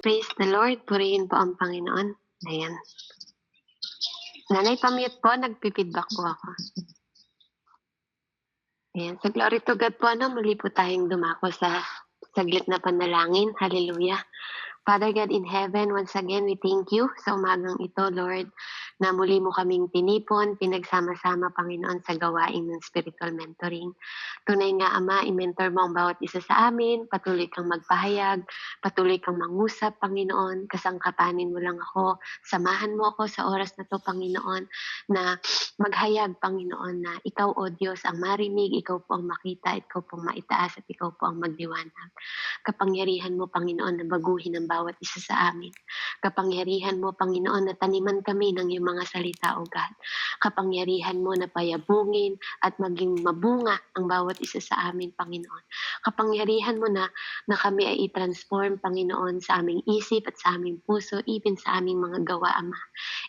Praise the Lord. Purihin po ang Panginoon. Ayan. Nanay, pamute po. Nagpipidback po ako. Ayan. So, glory to God po. Muli po tayong dumako sa saglit na panalangin. Hallelujah. Father God in heaven, once again, we thank you sa umagang ito, Lord, na muli mo kaming tinipon, pinagsama-sama, Panginoon, sa gawain ng spiritual mentoring. Tunay nga, Ama, i-mentor mo ang bawat isa sa amin, patuloy kang magpahayag, patuloy kang mangusap, Panginoon, kasangkapanin mo lang ako, samahan mo ako sa oras na to, Panginoon, na maghayag, Panginoon, na ikaw, O Diyos, ang marinig, ikaw po ang makita, ikaw po ang maitaas, at ikaw po ang magdiwanag. Kapangyarihan mo, Panginoon, na baguhin ang bawat isa sa amin. Kapangyarihan mo, Panginoon, na taniman kami ng iyong mga salita, O God. Kapangyarihan mo na payabungin at maging mabunga ang bawat isa sa amin, Panginoon. Kapangyarihan mo na kami ay i-transform, Panginoon, sa aming isip at sa aming puso, even sa aming mga gawa, Ama.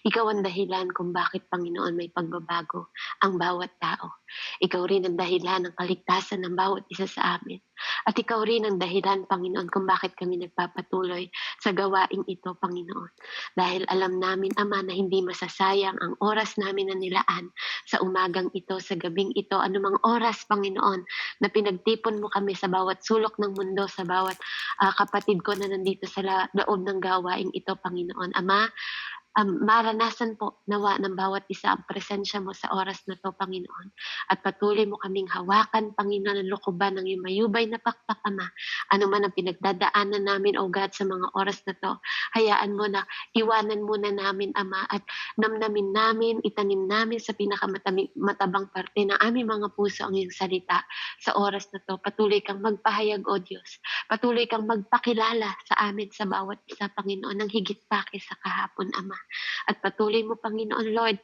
Ikaw ang dahilan kung bakit, Panginoon, may pagbabago ang bawat tao. Ikaw rin ang dahilan ng kaligtasan ng bawat isa sa amin. At ikaw rin ang dahilan, Panginoon, kung bakit kami nagpapatuloy sa gawaing ito, Panginoon. Dahil alam namin, Ama, na hindi masasayang ang oras namin na nilaan sa umagang ito, sa gabing ito, anumang oras, Panginoon, na pinagtipon mo kami sa bawat sulok ng mundo, sa bawat kapatid ko na nandito sa loob ng gawaing ito, Panginoon. Ama, maranasan po nawa ng bawat isa ang presensya mo sa oras na to, Panginoon. At patuloy mo kaming hawakan, Panginoon, ang lukuban ng iyong mayubay na pakpak, Ama. Ano man ang pinagdadaanan namin, O God, sa mga oras na to, hayaan mo na iwanan muna namin, Ama, at namnamin namin, itanim namin sa pinakamatabang parte ng aming mga puso ang iyong salita sa oras na to. Patuloy kang magpahayag, O Diyos. Patuloy kang magpakilala sa amin sa bawat isa, Panginoon, ng higit pa kaysa kahapon, Ama. At patuloy mo, Panginoon, Lord,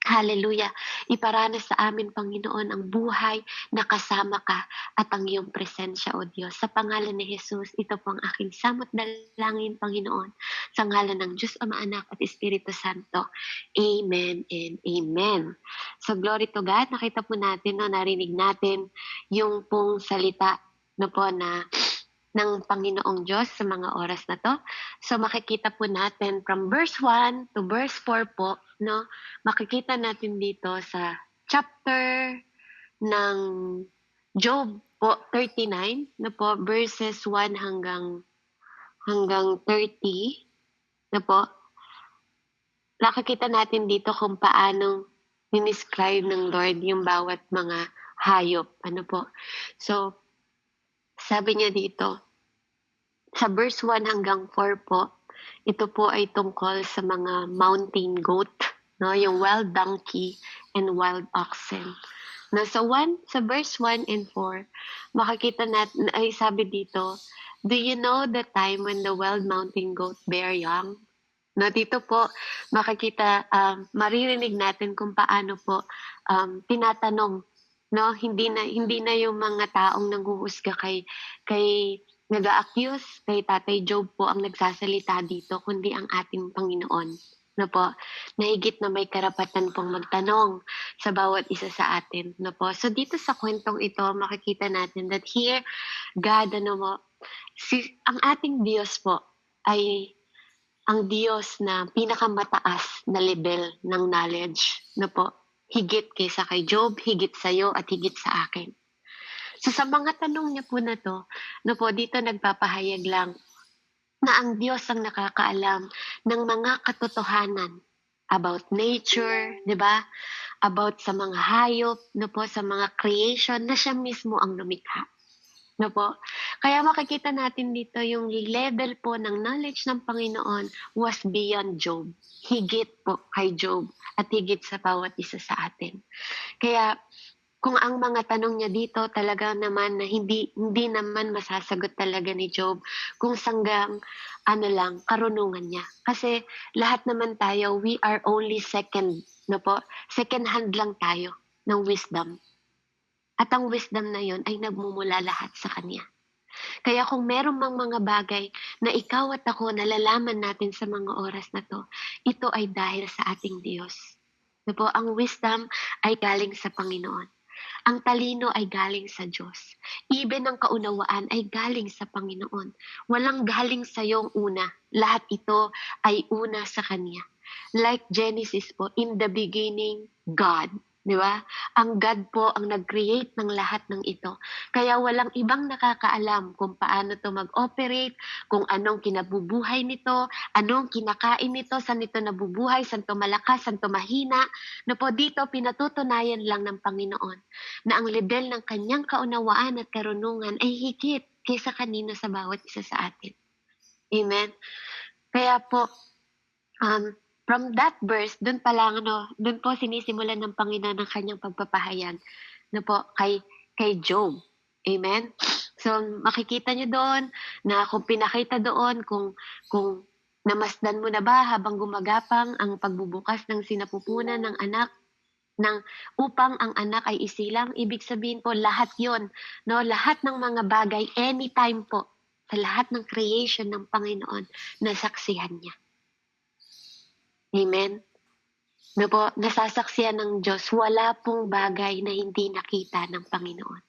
hallelujah, iparanas sa amin, Panginoon, ang buhay na kasama ka at ang iyong presensya, O Diyos. Sa pangalan ni Jesus, ito po ang aking samot dalangin, Panginoon, sa ngalan ng Diyos, Ama, Anak, at Espiritu Santo. Amen and amen. So, glory to God. Nakita po natin, narinig natin yung pong salita ng Panginoong Diyos sa mga oras na to. So makikita po natin from verse 1 to verse 4 po, makikita natin dito sa chapter ng Job po 39, verses 1 hanggang 30, nakikita natin dito kung paano dinescribe ng Lord yung bawat mga hayop, So sabi niya dito, sa verse 1 hanggang 4 po, ito po ay tungkol sa mga mountain goat, yung wild donkey and wild oxen. Sa verse 1 and 4, makikita natin, ay sabi dito, do you know the time when the wild mountain goat bear young? Dito po, makikita, maririnig natin kung paano po tinatanong, hindi na yung mga taong nanghuhusga kay nag-a-accuse kay Tatay Job po ang nagsasalita dito, kundi ang ating Panginoon. Na higit na may karapatan pong magtanong sa bawat isa sa atin. So dito sa kwentong ito, makikita natin that here, God, ang ating Diyos po ay ang Diyos na pinakamataas na level ng knowledge. Higit kaysa kay Job, higit sa'yo at higit sa akin. So sa mga tanong niya po na to, dito nagpapahayag lang na ang Diyos ang nakakaalam ng mga katotohanan about nature, di ba? About sa mga hayop, sa mga creation na siya mismo ang lumikha. Kaya makikita natin dito yung level po ng knowledge ng Panginoon was beyond Job. Higit po kay Job at higit sa bawat isa sa atin. Kaya kung ang mga tanong niya dito talaga naman na hindi naman masasagot talaga ni Job kung sanggang karunungan niya. Kasi lahat naman tayo, we are only second hand lang tayo ng wisdom. At ang wisdom na yon ay nagmumula lahat sa Kanya. Kaya kung meron mang mga bagay na ikaw at ako nalalaman natin sa mga oras na to, ito ay dahil sa ating Diyos. Ang wisdom ay galing sa Panginoon. Ang talino ay galing sa Diyos. Even ang kaunawaan ay galing sa Panginoon. Walang galing sa iyong una. Lahat ito ay una sa Kanya. Like Genesis po, in the beginning, God. Di ba? Ang God po ang nag-create ng lahat ng ito. Kaya walang ibang nakakaalam kung paano to mag-operate, kung anong kinabubuhay nito, anong kinakain nito, saan ito nabubuhay, saan to malakas, saan to mahina. Na po dito, pinatutunayan lang ng Panginoon na ang level ng kanyang kaunawaan at karunungan ay higit kaysa kanino sa bawat isa sa atin. Amen? Kaya po, from that verse, doon pa lang, doon po sinisimulan ng Panginoon ng kanyang pagpapahayag po, kay Job. Amen? So, makikita niyo doon na kung pinakita doon, kung namasdan mo na ba habang gumagapang ang pagbubukas ng sinapupunan ng anak, upang ang anak ay isilang, ibig sabihin po, lahat yon, lahat ng mga bagay, anytime po, sa lahat ng creation ng Panginoon, nasaksihan niya. Amen? Po, nasasaksihan ng Diyos, wala pong bagay na hindi nakita ng Panginoon.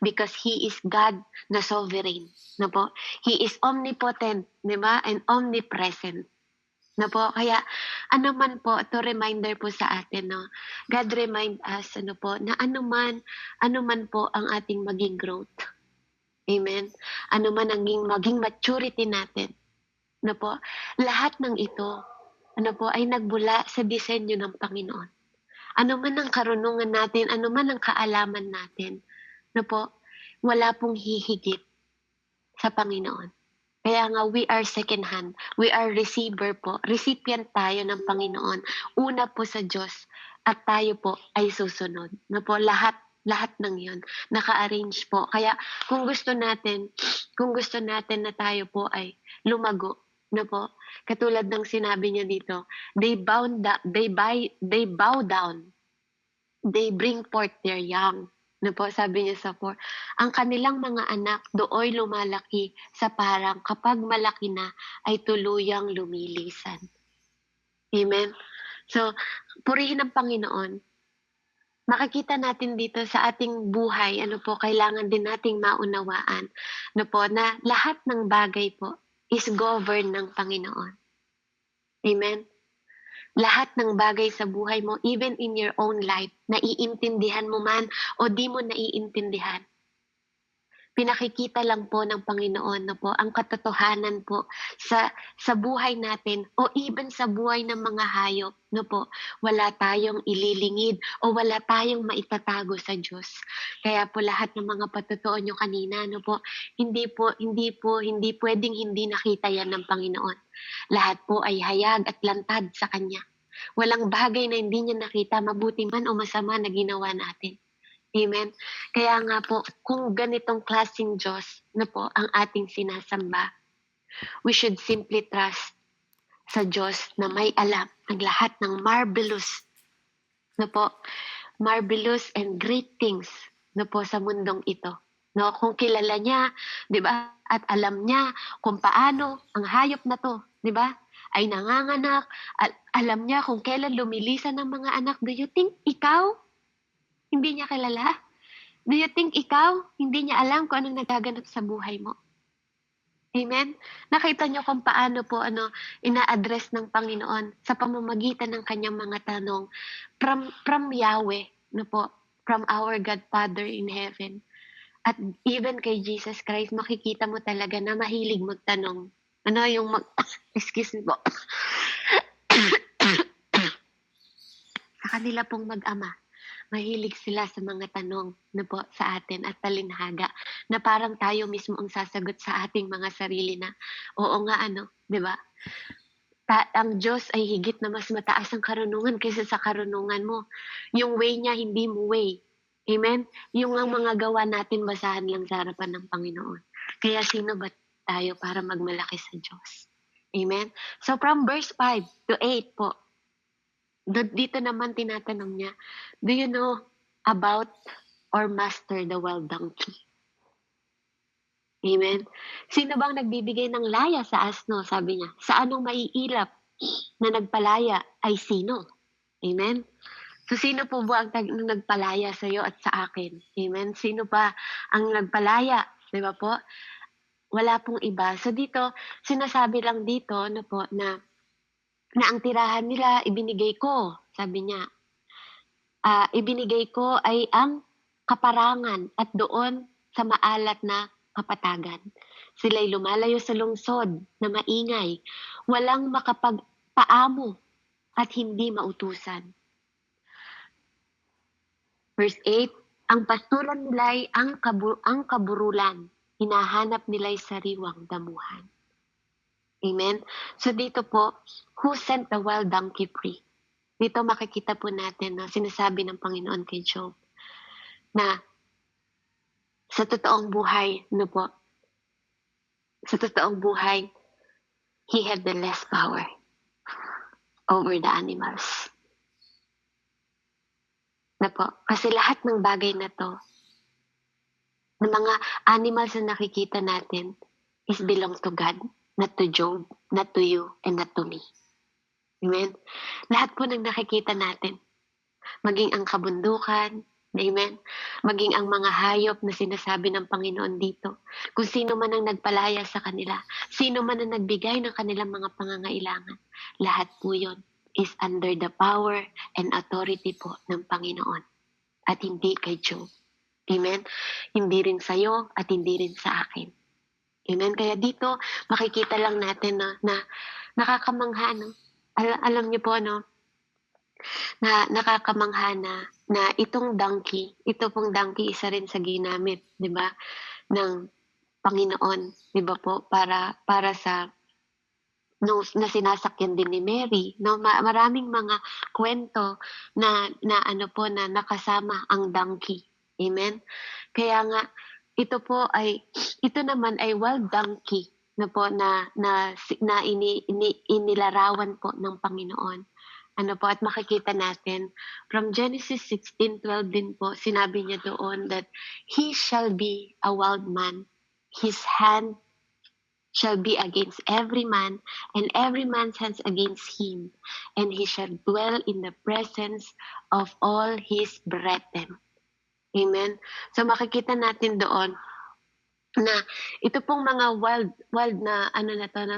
Because He is God na sovereign. Po? He is omnipotent, di ba? And omnipresent. Po? Kaya, man po, to reminder po sa atin, God remind us, po, na anuman po ang ating maging growth. Amen? Anuman ang maging maturity natin. Po? Lahat ng ito, ay nagbula sa disenyo ng Panginoon. Ano man ang karunungan natin, ano man ang kaalaman natin, po, wala pong hihigit sa Panginoon. Kaya nga, we are second hand. We are receiver po. Recipient tayo ng Panginoon. Una po sa Diyos at tayo po ay susunod. Po, lahat ng yun, naka-arrange po. Kaya kung gusto natin na tayo po ay lumago, po, katulad ng sinabi niya dito, they bow down, they bring forth their young. Po, sabi niya sa 4, ang kanilang mga anak dooy lumalaki sa parang kapag malaki na ay tuluyang lumilisan. Amen? So, purihin ang Panginoon. Makikita natin dito sa ating buhay, po, kailangan din nating maunawaan, po, na lahat ng bagay po is governed ng Panginoon. Amen? Lahat ng bagay sa buhay mo, even in your own life, naiintindihan mo man o di mo naiintindihan. Pinakikita lang po ng Panginoon po ang katotohanan po sa buhay natin o even sa buhay ng mga hayop. Po, wala tayong ililingid o wala tayong maitatago sa Diyos. Kaya po lahat ng mga patutuon nyo kanina, po, hindi pwedeng hindi nakita yan ng Panginoon. Lahat po ay hayag at lantad sa Kanya. Walang bagay na hindi niya nakita, mabuti man o masama na ginawa natin. Amen? Kaya nga po, kung ganitong klaseng Diyos po ang ating sinasamba, we should simply trust sa Diyos na may alam ng lahat ng marvelous and great things po sa mundong ito. Kung kilala niya, di ba? At alam niya kung paano ang hayop na to, di ba? Ay nanganganak, alam niya kung kailan lumilisan ng mga anak. Do you think ikaw hindi niya kilala? Do you think ikaw, hindi niya alam kung anong nagaganap sa buhay mo? Amen? Nakita niyo kung paano po ina-address ng Panginoon sa pamamagitan ng kanyang mga tanong from Yahweh, po, from our God Father in heaven. At even kay Jesus Christ, makikita mo talaga na mahilig magtanong. Excuse me po. Sa kanila pong mag-ama, mahilig sila sa mga tanong po sa atin at talinhaga na parang tayo mismo ang sasagot sa ating mga sarili na, oo nga di ba? Ang Diyos ay higit na mas mataas ang karunungan kaysa sa karunungan mo. Yung way niya, hindi mo way. Amen? Yung ang mga gawa natin, basahan lang sa harapan ng Panginoon. Kaya sino ba tayo para magmalaki sa Diyos? Amen? So from verse 5 to 8 po, dito naman tinatanong niya, do you know about or master the wild donkey? Amen? Sino bang nagbibigay ng laya sa asno? Sabi niya, sa anong maiilap na nagpalaya ay sino? Amen? So, sino po ba ang nagpalaya sa'yo at sa akin? Amen? Sino ba ang nagpalaya? 'Di ba po? Wala pong iba. So, dito, sinasabi lang dito ano po na ang tirahan nila ibinigay ko, sabi niya. Ibinigay ko ay ang kaparangan at doon sa maalat na kapatagan. Sila'y lumalayo sa lungsod na maingay, walang makapagpaamo at hindi mautusan. Verse 8, ang pastulan nila'y ang kaburulan, hinahanap nila'y sariwang damuhan. Amen? So dito po, who sent the wild donkey free? Dito makikita po natin na sinasabi ng Panginoon kay Job na sa totoong buhay, sa totoong buhay, he had the less power over the animals. Kasi lahat ng bagay na to, ng mga animals na nakikita natin, is belong to God, not to Job, not to you, and not to me. Amen? Lahat po ng nakikita natin, maging ang kabundukan, amen, maging ang mga hayop na sinasabi ng Panginoon dito, kung sino man ang nagpalaya sa kanila, sino man ang nagbigay ng kanilang mga pangangailangan, lahat po yun is under the power and authority po ng Panginoon at hindi kay Job. Amen? Hindi rin sa'yo at hindi rin sa akin. Amen? Kaya dito, makikita lang natin na nakakamangha, no? Alam niyo po, no? Na nakakamangha na itong donkey, ito pong donkey, isa rin sa ginamit, di ba, ng Panginoon, di ba po, para sa na sinasakyan din ni Mary, no? Maraming mga kwento na ano po na nakasama ang donkey. Amen? Kaya nga ito naman ay wild donkey na po na inilarawan po ng Panginoon. Ano po, at makikita natin from Genesis 16:12 din po, sinabi niya doon that he shall be a wild man, his hand shall be against every man, and every man's hands against him, and he shall dwell in the presence of all his brethren. Amen? So makikita natin doon na ito pong mga wild na ano na to, na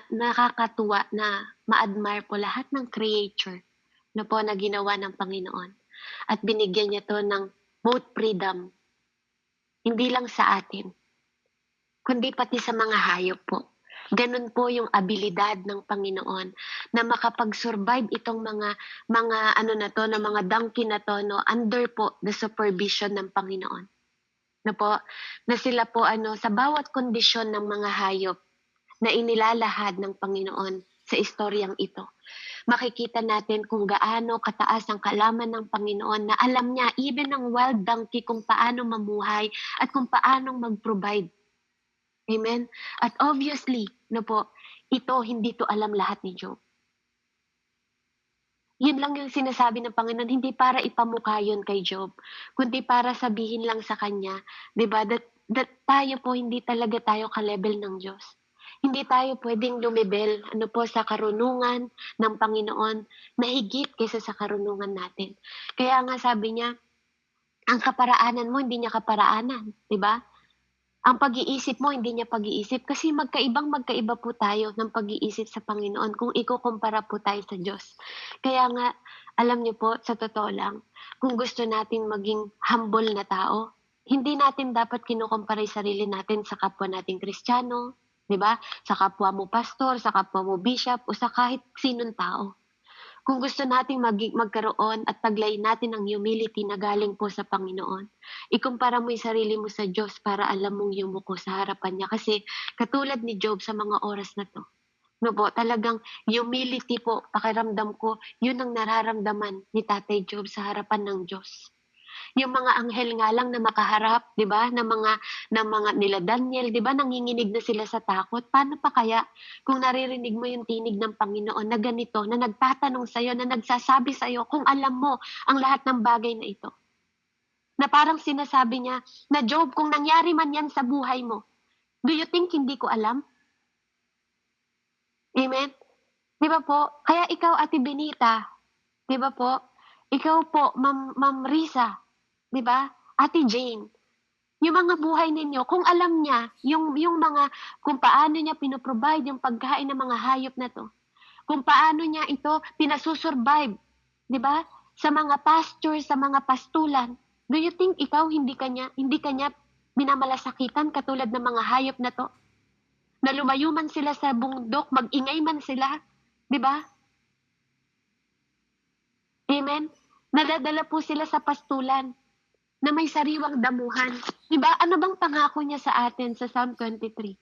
nakakatuwa, na ma-admire po lahat ng creature na po na ginawa ng Panginoon. At binigyan niya to ng both freedom, hindi lang sa atin, kundi pati sa mga hayop po. Ganun po yung abilidad ng Panginoon na makapag-survive itong mga ano na to, na mga donkey na to, no, under po the supervision ng Panginoon. Na sila po sa bawat kondisyon ng mga hayop na inilalahad ng Panginoon sa istoryang ito. Makikita natin kung gaano kataas ang kalaman ng Panginoon na alam niya even ng wild donkey kung paano mamuhay at kung paano mag-provide. Amen? At obviously, ito hindi to alam lahat ni Job. Yun lang yung sinasabi ng Panginoon, hindi para ipamukha yun kay Job, kundi para sabihin lang sa kanya, di ba, that tayo po, hindi talaga tayo ka-level ng Diyos. Hindi tayo pwedeng lumibel sa karunungan ng Panginoon na higit kaysa sa karunungan natin. Kaya nga sabi niya, ang kaparaanan mo, hindi niya kaparaanan, di ba? Ang pag-iisip mo, hindi niya pag-iisip. Kasi magkaiba po tayo ng pag-iisip sa Panginoon kung ikukumpara po tayo sa Diyos. Kaya nga, alam niyo po, sa totoo lang, kung gusto natin maging humble na tao, hindi natin dapat kinukumpara yung sarili natin sa kapwa nating Kristiyano, di ba? Sa kapwa mo pastor, sa kapwa mo bishop, o sa kahit sinong tao. Kung gusto nating magkaroon at taglayin natin ang humility na galing po sa Panginoon, ikumpara mo yung sarili mo sa Diyos para alam mong yumuko sa harapan niya. Kasi katulad ni Job sa mga oras na to, talagang humility po, pakiramdam ko, yun ang nararamdaman ni Tatay Job sa harapan ng Diyos. Yung mga anghel nga lang na makaharap, 'di ba? ng mga nila Daniel, 'di ba? Nanginginig na sila sa takot. Paano pa kaya kung naririnig mo yung tinig ng Panginoon na ganito, na nagtatanong sa iyo, na nagsasabi sa iyo kung alam mo ang lahat ng bagay na ito. Na parang sinasabi niya, na Job, kung nangyari man yan sa buhay mo, do you think hindi ko alam? Amen? 'Di ba po? Kaya ikaw, Ate Benita, 'di ba po? ikaw po, Ma'am Risa, 'di ba? Ate Jane, yung mga buhay ninyo, kung alam niya yung mga kung paano niya pino-provide yung pagkain ng mga hayop na 'to, kung paano niya ito pinasusurvive, 'di ba? Sa mga pasture, sa mga pastulan. Do you think ikaw hindi kanya minamalasakitan katulad ng mga hayop na 'to? Na lumayo man sila sa bundok, mag-ingay man sila, 'di ba? Amen. Nadadala po sila sa pastulan na may sariwang damuhan. 'Di ba? Ano bang pangako niya sa atin sa Psalm 23?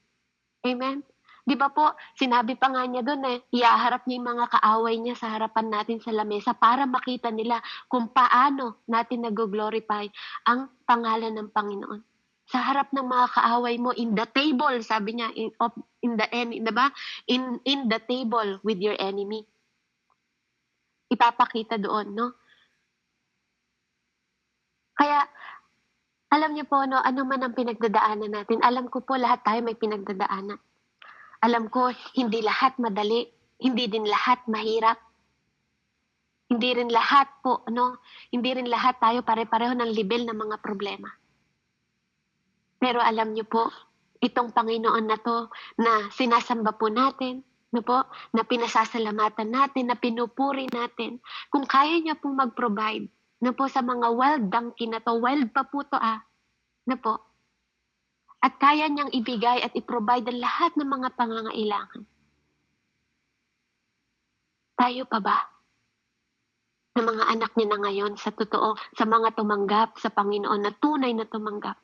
Amen. 'Di ba po, sinabi pa nga niya doon iaharap niya yung mga kaaway niya sa harapan natin sa lamesa para makita nila kung paano natin nag-glorify ang pangalan ng Panginoon. Sa harap ng mga kaaway mo in the table, sabi niya, in the end, 'di ba? In the table with your enemy. Ipapakita doon, no? Kaya alam niyo po, no, ano man ang pinagdadaanan natin, alam ko po lahat tayo may pinagdadaanan. Alam ko hindi lahat madali, hindi din lahat mahirap. Hindi rin lahat po, no, hindi rin lahat tayo pare-pareho ng level ng mga problema. Pero alam niyo po, itong Panginoon na to na sinasamba po natin, no po, na pinasasalamatan natin, na pinupuri natin, kung kaya niya pong mag-provide, no po, sa mga wild donkey na to, wild pa po to no po, at kaya niyang ibigay at i-provide ang lahat ng mga pangangailangan. Tayo pa ba? Ng mga anak niya na ngayon sa totoo, sa mga tumanggap sa Panginoon na tunay na tumanggap.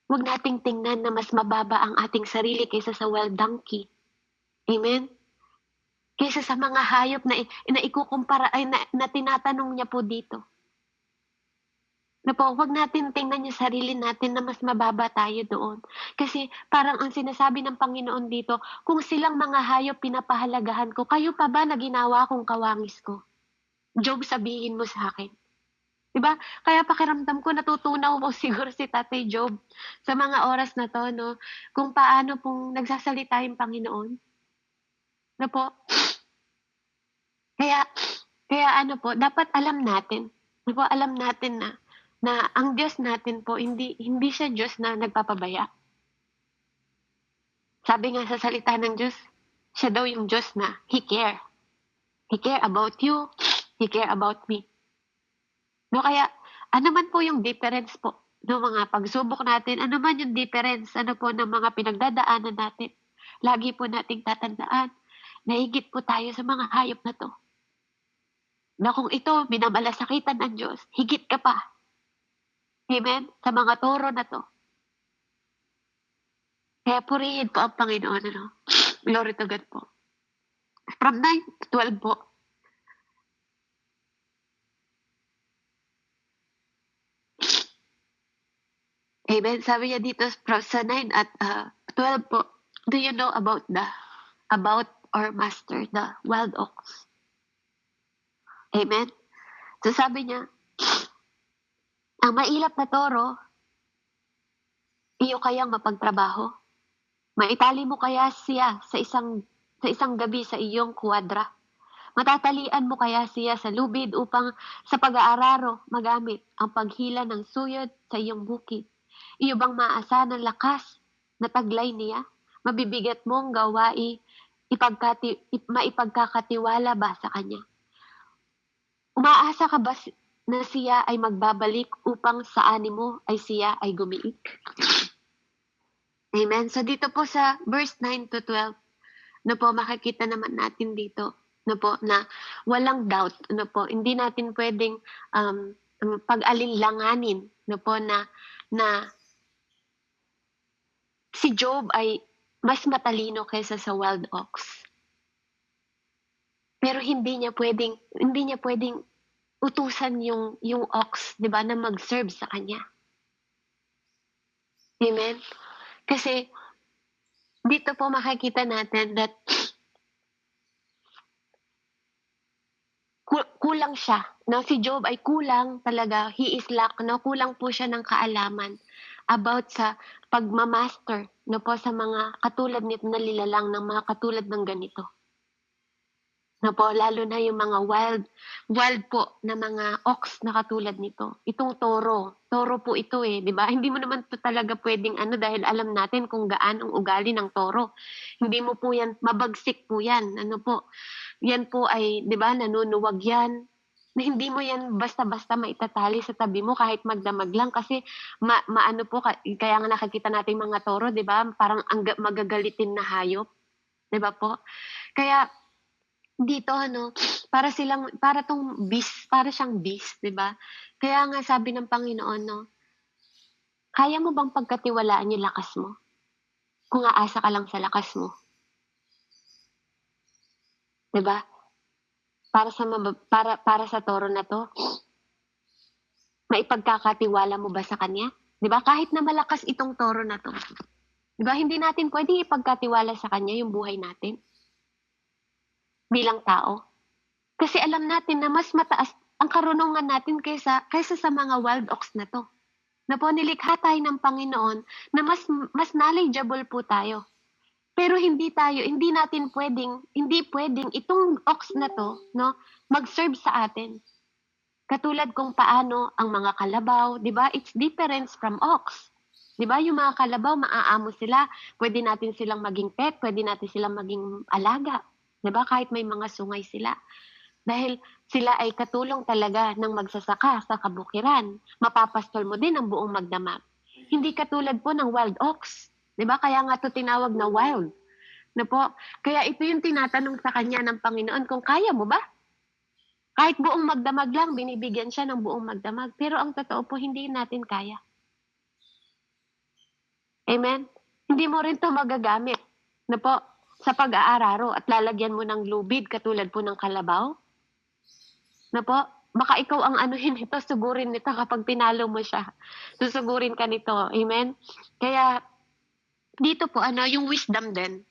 Huwag nating tingnan na mas mababa ang ating sarili kaysa sa wild donkey. Amen? Kaysa sa mga hayop na ikukumpara, na tinatanong niya po dito. Na po, huwag natin tingnan yung sarili natin na mas mababa tayo doon. Kasi parang ang sinasabi ng Panginoon dito, kung silang mga hayop pinapahalagahan ko, kayo pa ba na ginawa kong kawangis ko? Job, sabihin mo sa akin. Diba? Kaya pakiramdam ko natutunaw po siguro si Tatay Job sa mga oras na to, no? Kung paano pong nagsasalita yung Panginoon. No po? Kaya ano po, dapat alam natin. No po, alam natin na ang Diyos natin po, hindi siya Diyos na nagpapabaya. Sabi nga sa salita ng Diyos, siya daw yung Diyos na He care. He care about you. He care about me. No, kaya ano man po yung difference po ng mga pagsubok natin, ano man yung difference, ano po ng mga pinagdadaanan natin, lagi po nating tatandaan na higit po tayo sa mga hayop na to. Na kung ito, minamalasakitan ng Diyos, higit ka pa. Amen? Sa mga toro na to. Kaya purihin po ang Panginoon. Ano? Glory to God po. From 9 to 12 po. Amen. Sabi niya dito sa 9 at 12 po, do you know about our master, the wild ox? Amen. So sabi niya, ang mailap na toro, iyo kayang mapagtrabaho. Maitali mo kaya siya sa isang gabi sa iyong kwadra. Matatalian mo kaya siya sa lubid upang sa pag-aararo magamit ang paghila ng suyod sa iyong bukid. Iyo bang maasa ng lakas na taglay niya? Mabibigat mong gawain, maipagkakatiwala ba sa kanya? Umaasa ka ba na siya ay magbabalik upang sa animo ay siya ay gumiit? Amen. So dito po sa verse 9 to 12, no po, makikita naman natin dito, no po, na walang doubt, no po, hindi natin pwedeng pag-alinlanganin, no po, na si Job ay mas matalino kaysa sa wild ox. Pero hindi niya pwedeng utusan yung ox, 'di ba, na mag-serve sa kanya. Amen. Kasi dito po makikita natin that kulang siya, no? Si Job ay kulang talaga, he is lack, no? Kulang po siya ng kaalaman about sa pagmamaster, no po, sa mga katulad nito na lilalang ng mga katulad ng ganito. Na po, lalo na yung mga wild po na mga ox na katulad nito. Itong toro po ito eh, di ba? Hindi mo naman to talaga pwedeng dahil alam natin kung gaano ang ugali ng toro. Hindi mo po yan, mabagsik po yan. Yan po ay, di ba, nanunuwag yan. Na hindi mo yan basta-basta maitatali sa tabi mo kahit magdamag lang kasi maano po, kaya nga nakikita natin mga toro, di ba? Parang magagalitin na hayop. Di ba po? Kaya, dito para siyang beast, 'di ba? Kaya nga sabi ng Panginoon kaya mo bang pagkatiwalaan yung lakas mo? Kung aasa ka lang sa lakas mo, 'di ba? Para sa toro na 'to, maipagkakatiwala mo ba sa kanya? 'Di ba? Kahit na malakas itong toro na 'to, 'di ba? Hindi natin pwedeng ipagkatiwala sa kanya yung buhay natin bilang tao. Kasi alam natin na mas mataas ang karunungan natin kaysa sa mga wild ox na 'to. Na po nilikha tayo ng Panginoon na mas knowledgeable po tayo. Pero hindi pwedeng itong ox na 'to, mag-serve sa atin. Katulad kung paano ang mga kalabaw, 'di ba? It's different from ox. 'Di ba? Yung mga kalabaw, maaamo sila, pwede natin silang maging pet, pwede natin silang maging alaga. 'Di ba? Kahit may mga sungay sila. Dahil sila ay katulong talaga ng magsasaka sa kabukiran. Mapapastol mo din ang buong magdamag. Hindi katulad po ng wild ox. 'Di ba? Kaya nga 'to tinawag na wild. Na po, kaya ito yung tinatanong sa kanya ng Panginoon kung kaya mo ba? Kahit buong magdamag lang, binibigyan siya ng buong magdamag. Pero ang totoo po, hindi natin kaya. Amen? Hindi mo rin 'to magagamit. Na po, sa pag-aararo at lalagyan mo ng lubid katulad po ng kalabaw. Na po, baka ikaw ang anuhin nito, sugurin nito kapag pinalo mo siya. Susugurin ka nito. Amen? Kaya, dito po, yung wisdom din.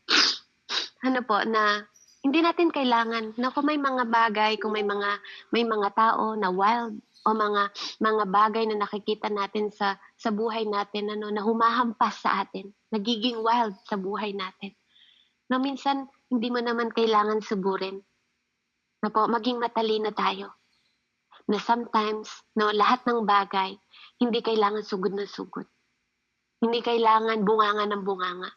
Na hindi natin kailangan na kung may mga bagay, kung may mga tao na wild o mga bagay na nakikita natin sa buhay natin na humahampas sa atin, nagiging wild sa buhay natin. Na minsan hindi mo naman kailangan sugurin. Na po, maging matalino tayo. Na sometimes, lahat ng bagay, hindi kailangan sugod na sugod. Hindi kailangan bunganga ng bunganga.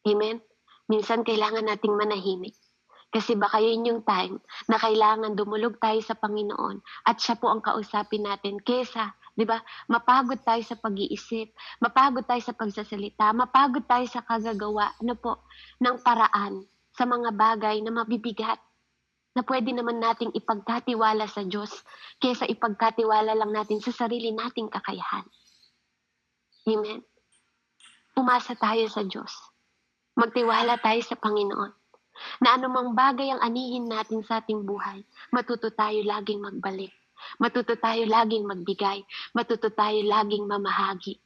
Amen? Minsan kailangan nating manahimik. Kasi baka yun yung time na kailangan dumulog tayo sa Panginoon at siya po ang kausapin natin kesa, di ba, mapagod tayo sa pag-iisip, mapagod tayo sa pagsasalita, mapagod tayo sa kagagawa, ng paraan sa mga bagay na mabibigat na pwede naman nating ipagkatiwala sa Diyos kaysa ipagkatiwala lang natin sa sarili nating kakayahan. Amen? Umasa tayo sa Diyos. Magtiwala tayo sa Panginoon na anumang bagay ang anihin natin sa ating buhay, matuto tayo laging magbalik. Matuto tayo laging magbigay. Matuto tayo laging mamahagi.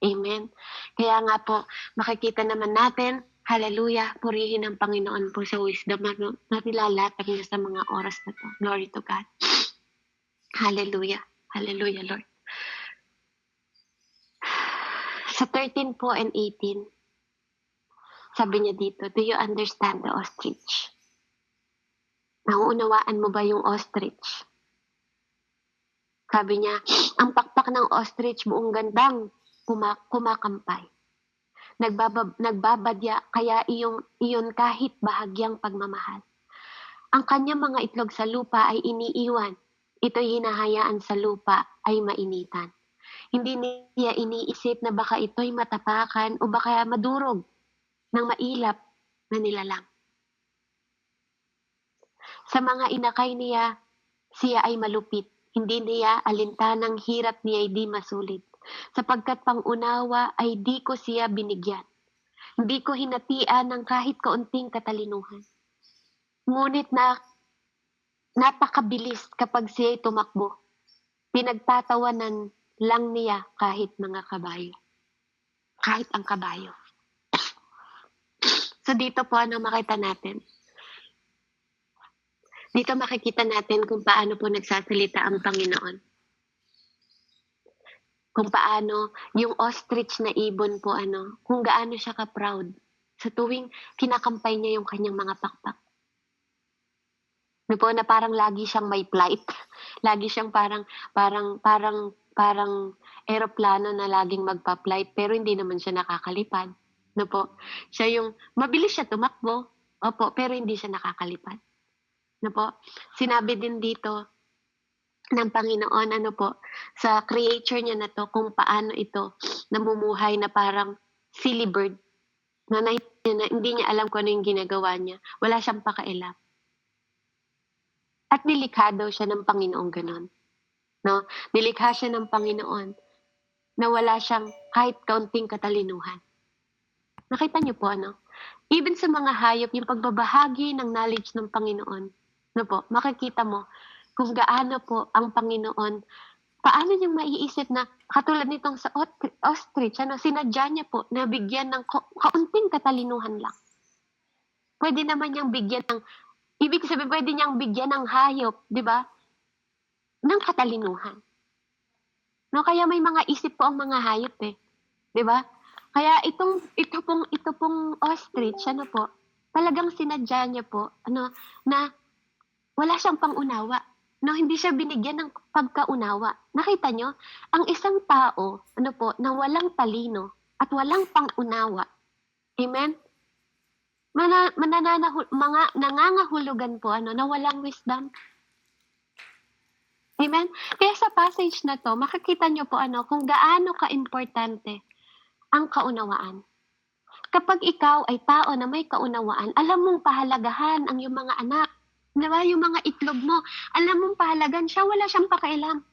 Amen? Kaya nga po, makikita naman natin, hallelujah, purihin ang Panginoon po sa wisdom na nilalatag niya sa mga oras na to. Glory to God. Hallelujah. Hallelujah, Lord. Sa 13 po and 18, sabi niya dito, do you understand the ostrich? Nauunawaan mo ba yung ostrich? Sabi niya, ang pakpak ng ostrich buong gandang kumakampay. Nagbabadya kaya iyon kahit bahagyang pagmamahal. Ang kanyang mga itlog sa lupa ay iniiwan. Ito'y hinahayaan sa lupa ay mainitan. Hindi niya iniisip na baka ito'y matapakan o baka madurog ng mailap na nilalang. Sa mga inakay niya, siya ay malupit. Hindi niya alintanang hirap niya ay di masulit. Sapagkat pangunawa ay di ko siya binigyan. Hindi ko hinatian ng kahit kaunting katalinuhan. Ngunit napakabilis kapag siya'y tumakbo. Pinagtatawanan lang niya kahit mga kabayo. Kahit ang kabayo. So dito po makita natin? Dito makikita natin kung paano po nagsasalita ang Panginoon. Kung paano yung ostrich na ibon po kung gaano siya ka-proud sa tuwing kinakampay niya yung kanyang mga pakpak. Ano po, na parang lagi siyang may flight. Lagi siyang parang eroplano na laging magpa-flight pero hindi naman siya nakakalipad. Ano po, siya yung mabilis siya tumakbo, opo, pero hindi siya nakakalipad. Ano po, sinabi din dito ng Panginoon, ano po, sa creature niya na 'to kung paano ito namumuhay na parang silly bird na hindi niya alam kung ano yung ginagawa niya. Wala siyang pakialam. At nilikha daw siya ng Panginoong gano'n, 'no? Nilikha siya ng Panginoon na wala siyang kahit kaunting katalinuhan. Nakita niyo po ano? Even sa mga hayop, yung pagbabahagi ng knowledge ng Panginoon, ano po, makikita mo kung gaano po ang Panginoon, paano niyang maiisip na katulad nitong sa ostrich, ano, sinadya niya po na bigyan ng kaunting katalinuhan lang. Pwede naman niyang bigyan ng, ibig sabihin, pwede niyang bigyan ng hayop, di ba, ng katalinuhan. No, kaya may mga isip po ang mga hayop eh, 'di ba? Kaya ito pong ostrich, ano po, talagang sinadya niya po ano na wala siyang pang-unawa. No, hindi siya binigyan ng pagkaunawa. Nakita niyo, ang isang tao, ano po, na walang talino at walang pang-unawa. Amen? Mga nangangahulugan po ano na walang wisdom. Amen? Kaya sa passage na to, makikita nyo po ano, kung gaano ka-importante ang kaunawaan. Kapag ikaw ay tao na may kaunawaan, alam mong pahalagahan ang iyong mga anak. Diba? Yung mga itlog mo, alam mong pahalagahan siya, wala siyang pakialam.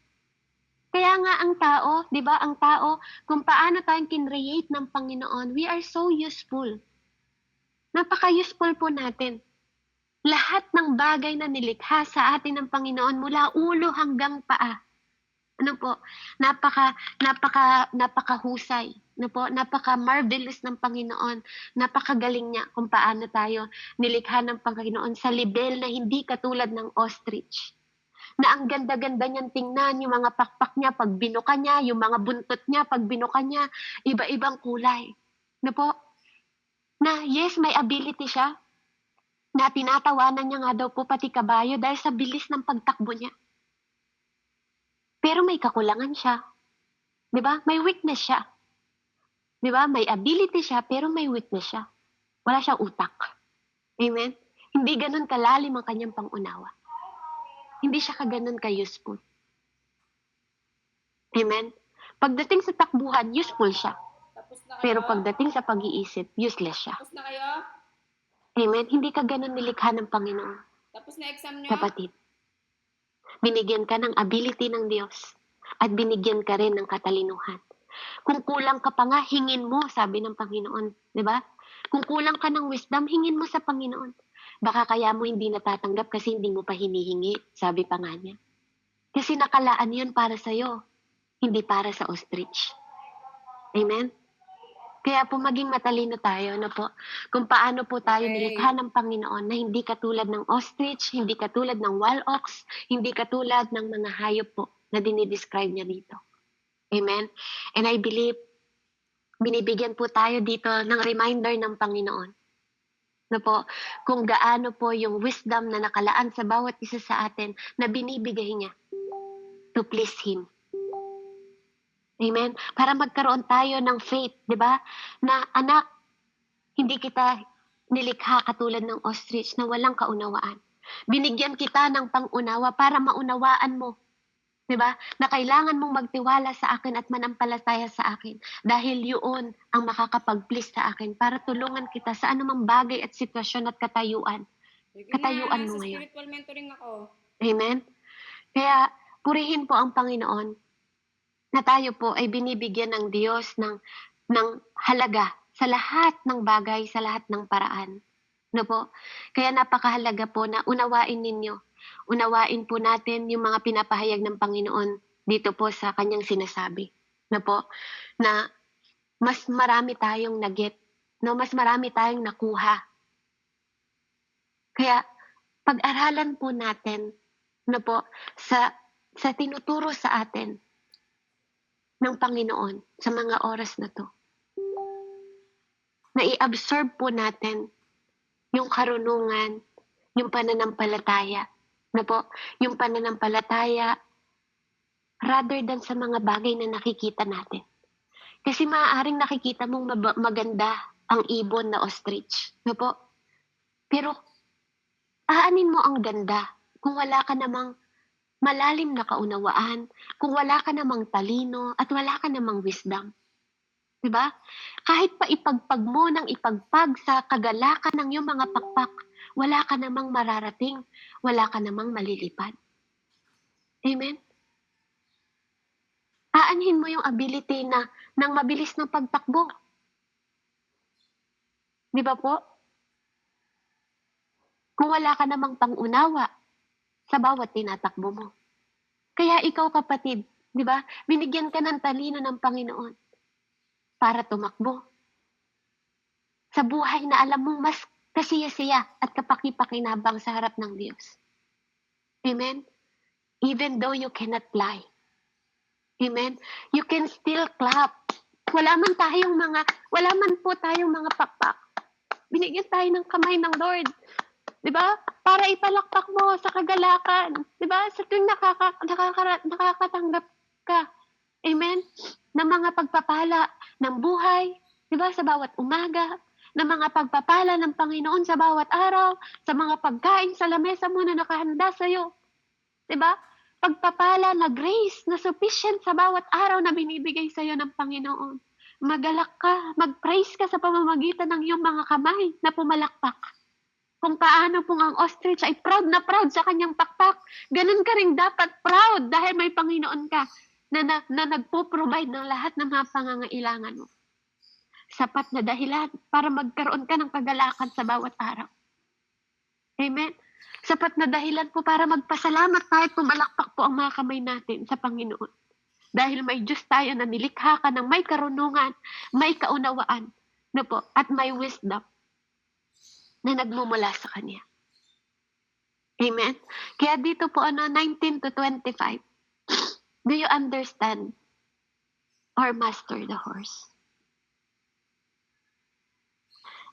Kaya nga ang tao, di ba, ang tao, kung paano tayong kinreate ng Panginoon, we are so useful. Napaka-useful po natin. Lahat ng bagay na nilikha sa atin ng Panginoon mula ulo hanggang paa. Ano po, napakahusay. Ano po, napaka-marvelous ng Panginoon. Napakagaling niya kung paano tayo nilikha ng Panginoon sa level na hindi katulad ng ostrich. Na ang ganda-ganda niyang tingnan, yung mga pakpak niya pag binuka niya, yung mga buntot niya pag binuka niya, iba-ibang kulay. Ano po, na yes, may ability siya, na tinatawanan niya nga daw po pati kabayo dahil sa bilis ng pagtakbo niya. Pero may kakulangan siya. 'Di ba? May weakness siya. 'Di ba? May ability siya pero may weakness siya. Wala siyang utak. Amen? Hindi ganun kalalim ang kanyang pangunawa. Hindi siya kaganon ka-useful. Amen? Pagdating sa takbuhan, useful siya. Pero pagdating sa pag-iisip, useless siya. Tapos na kayo? Amen? Hindi ka ganun nilikha ng Panginoon. Tapos na exam nyo? Kapatid. Binigyan ka ng ability ng Diyos at binigyan ka rin ng katalinuhan. Kung kulang ka pa nga, hingin mo, sabi ng Panginoon. 'Di ba? Kung kulang ka ng wisdom, hingin mo sa Panginoon. Baka kaya mo hindi natatanggap kasi hindi mo pa hinihingi, sabi pa nga niya. Kasi nakalaan yun para sa'yo, hindi para sa ostrich. Amen? Kaya po maging matalino tayo, ano po, kung paano po tayo nilikha ng Panginoon na hindi katulad ng ostrich, hindi katulad ng wild ox, hindi katulad ng mga hayop po na dinidescribe niya dito. Amen? And I believe, binibigyan po tayo dito ng reminder ng Panginoon. Na po, kung gaano po yung wisdom na nakalaan sa bawat isa sa atin na binibigay niya to please Him. Amen? Para magkaroon tayo ng faith, di ba? Na anak, hindi kita nilikha katulad ng ostrich na walang kaunawaan. Binigyan kita ng pangunawa para maunawaan mo, di ba? Na kailangan mong magtiwala sa akin at manampalataya sa akin dahil yun ang makakapag-please sa akin para tulungan kita sa anumang bagay at sitwasyon at katayuan. Katayuan mo ngayon. Spiritual mentoring ako. Amen? Kaya purihin po ang Panginoon na tayo po ay binibigyan ng Diyos ng halaga sa lahat ng bagay, sa lahat ng paraan. No po? Kaya napakahalaga po na unawain ninyo. Unawain po natin yung mga pinapahayag ng Panginoon dito po sa kanyang sinasabi. No po? Na mas marami tayong nag-get. No? Mas marami tayong nakuha. Kaya pag-aralan po natin no po, sa tinuturo sa atin ng Panginoon sa mga oras na to. Na i-absorb po natin yung karunungan, yung pananampalataya, na po, yung pananampalataya rather than sa mga bagay na nakikita natin. Kasi maaaring nakikita mong maganda ang ibon na ostrich, na po. Pero aanin mo ang ganda kung wala ka namang malalim na kaunawaan, kung wala ka namang talino at wala ka namang wisdom. Diba? Kahit pa ipagpag mo ng ipagpag sa kagalakan ng iyong mga pakpak, wala ka namang mararating, wala ka namang malilipad. Amen? Aanhin mo yung ability na ng mabilis ng pagtakbo. Di ba po? Kung wala ka namang pangunawa sa bawat tinatakbo mo. Kaya ikaw kapatid, di ba? Binigyan ka ng talino ng Panginoon para tumakbo. Sa buhay na alam mong mas kasiya-siya at kapaki-pakinabang sa harap ng Diyos. Amen? Even though you cannot fly. Amen? You can still clap. Wala man po tayong mga pakpak. Binigyan tayo ng kamay ng Lord. 'Di ba? Para ipalakpak mo sa kagalakan. 'Di ba? Sa tuwing nakakatanggap ka. Amen? Ng mga pagpapala ng buhay. 'Di ba? Sa bawat umaga. Ng mga pagpapala ng Panginoon sa bawat araw. Sa mga pagkain sa lamesa mo na nakahanda sa'yo. 'Di ba? Pagpapala na grace na sufficient sa bawat araw na binibigay sa'yo ng Panginoon. Magalak ka, mag-praise ka sa pamamagitan ng iyong mga kamay na pumalakpak. Kung paano pong ang ostrich ay proud na proud sa kanyang pakpak, ganun ka rin dapat proud dahil may Panginoon ka na nagpo-provide ng lahat ng mga pangangailangan mo. Sapat na dahilan para magkaroon ka ng kagalakan sa bawat araw. Amen? Sapat na dahilan po para magpasalamat kahit pumalakpak po ang mga kamay natin sa Panginoon. Dahil may Diyos tayo na nilikha ka ng may karunungan, may kaunawaan, na po, at may wisdom na nagmumula sa Kanya. Amen? Kaya dito po, 19 to 25, do you understand or master the horse?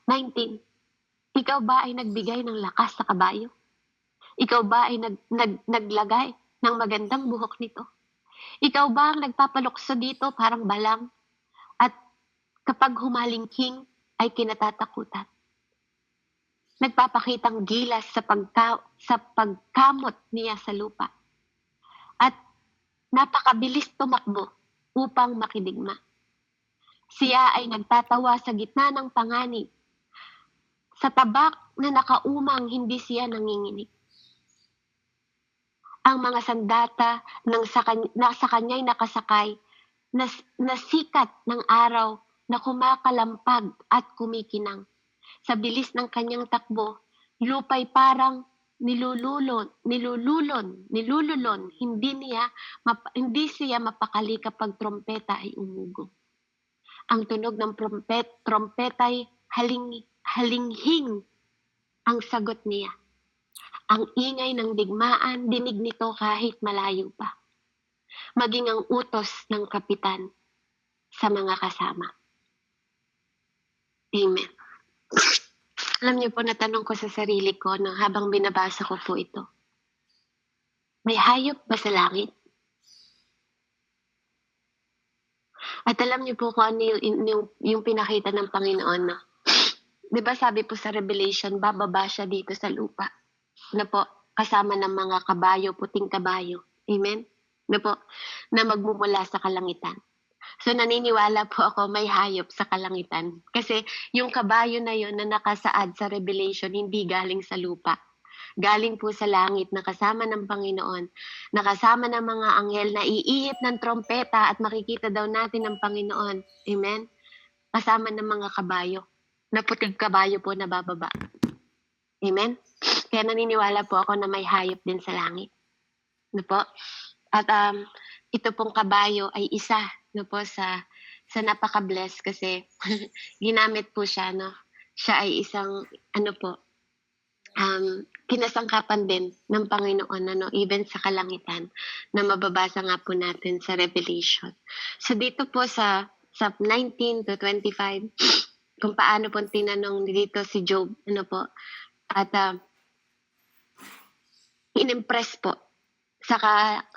19, ikaw ba ay nagbigay ng lakas sa kabayo? Ikaw ba ay naglagay ng magandang buhok nito? Ikaw ba ang nagpapalukso dito parang balang? At kapag humalingking ay kinatatakutan? Nagpapakitang gilas sa pagkamot niya sa lupa. At napakabilis tumakbo upang makidigma. Siya ay nagtatawa sa gitna ng panganib. Sa tabak na nakaumang hindi siya nanginginig. Ang mga sandata na sa kanya'y nakasakay, na sikat ng araw na kumakalampag at kumikinang. Sa bilis ng kanyang takbo, lupay parang nilululon, hindi siya mapakali kapag trompeta ay umugo. Ang tunog ng trompeta ay halinghing ang sagot niya. Ang ingay ng digmaan, dinig nito kahit malayo pa. Maging ang utos ng kapitan sa mga kasama. Amen. Alam niyo po, natanong ko sa sarili ko habang binabasa ko po ito. May hayop ba sa langit? At alam niyo po kung ano yung pinakita ng Panginoon. No? Di ba sabi po sa Revelation, bababa siya dito sa lupa. Na po, kasama ng mga kabayo, puting kabayo. Amen? Na po, na magmumula sa kalangitan. So naniniwala po ako may hayop sa kalangitan. Kasi yung kabayo na yun na nakasaad sa Revelation, hindi galing sa lupa. Galing po sa langit na kasama ng Panginoon. Nakasama ng mga anghel na iihip ng trompeta at makikita daw natin ng Panginoon. Amen? Kasama ng mga kabayo. Na puting kabayo po na bababa. Amen? Kaya naniniwala po ako na may hayop din sa langit. No po? At ito pong kabayo ay isa no po sa napaka-bless kasi ginamit po siya no. Siya ay isang kinasangkapan din ng Panginoon even sa kalangitan na mababasa nga po natin sa Revelation. So dito po sa 19 to 25 kung paano po tinanong dito si Job po at inimpress po sa